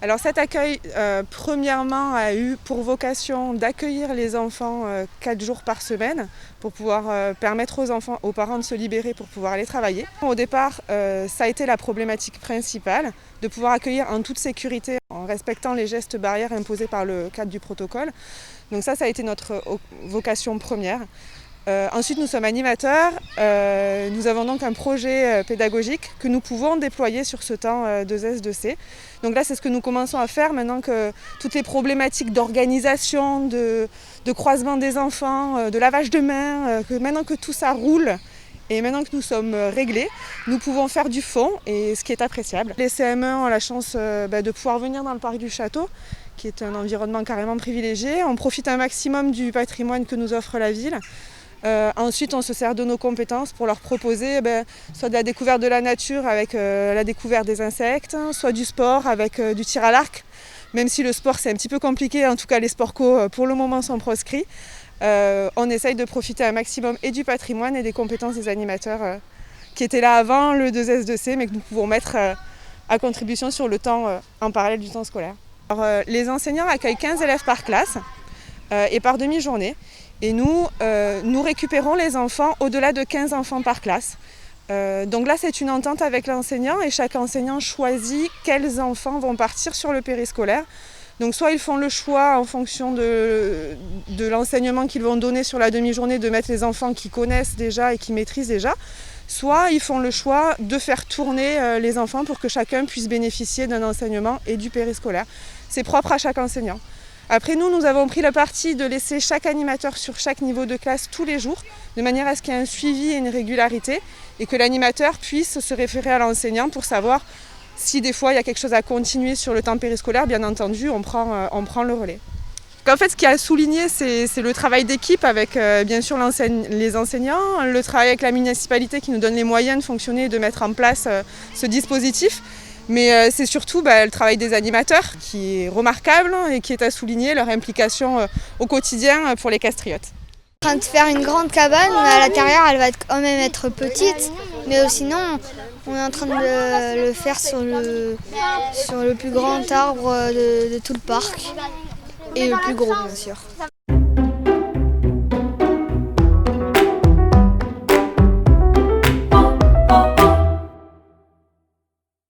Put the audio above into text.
Alors cet accueil, premièrement, a eu pour vocation d'accueillir les enfants 4 jours par semaine pour pouvoir permettre aux parents de se libérer pour pouvoir aller travailler. Au départ, ça a été la problématique principale, de pouvoir accueillir en toute sécurité en respectant les gestes barrières imposés par le cadre du protocole. Donc ça a été notre vocation première. Ensuite, nous sommes animateurs. Nous avons donc un projet pédagogique que nous pouvons déployer sur ce temps 2S2C. Donc là, c'est ce que nous commençons à faire maintenant que toutes les problématiques d'organisation, de croisement des enfants, de lavage de mains, maintenant que tout ça roule et maintenant que nous sommes réglés, nous pouvons faire du fond, et ce qui est appréciable. Les CM1 ont la chance de pouvoir venir dans le parc du château, qui est un environnement carrément privilégié. On profite un maximum du patrimoine que nous offre la ville. Ensuite, on se sert de nos compétences pour leur proposer soit de la découverte de la nature avec la découverte des insectes, soit du sport avec du tir à l'arc. Même si le sport c'est un petit peu compliqué, en tout cas les sports co pour le moment sont proscrits. On essaye de profiter un maximum et du patrimoine et des compétences des animateurs qui étaient là avant le 2S2C, mais que nous pouvons mettre à contribution sur le temps en parallèle du temps scolaire. Alors, les enseignants accueillent 15 élèves par classe et par demi-journée. Et nous récupérons les enfants au-delà de 15 enfants par classe. Donc là, c'est une entente avec l'enseignant et chaque enseignant choisit quels enfants vont partir sur le périscolaire. Donc soit ils font le choix en fonction de l'enseignement qu'ils vont donner sur la demi-journée de mettre les enfants qui connaissent déjà et qui maîtrisent déjà, soit ils font le choix de faire tourner les enfants pour que chacun puisse bénéficier d'un enseignement et du périscolaire. C'est propre à chaque enseignant. Après nous avons pris le parti de laisser chaque animateur sur chaque niveau de classe tous les jours, de manière à ce qu'il y ait un suivi et une régularité, et que l'animateur puisse se référer à l'enseignant pour savoir si des fois il y a quelque chose à continuer sur le temps périscolaire. Bien entendu, on prend le relais. En fait, ce qui a souligné, c'est le travail d'équipe avec bien sûr les enseignants, le travail avec la municipalité qui nous donne les moyens de fonctionner et de mettre en place ce dispositif. Mais c'est surtout le travail des animateurs qui est remarquable et qui est à souligner, leur implication au quotidien pour les castriotes. On est en train de faire une grande cabane, mais à l'intérieur elle va quand même être petite. Mais sinon, on est en train de le faire sur le plus grand arbre de tout le parc. Et le plus gros bien sûr.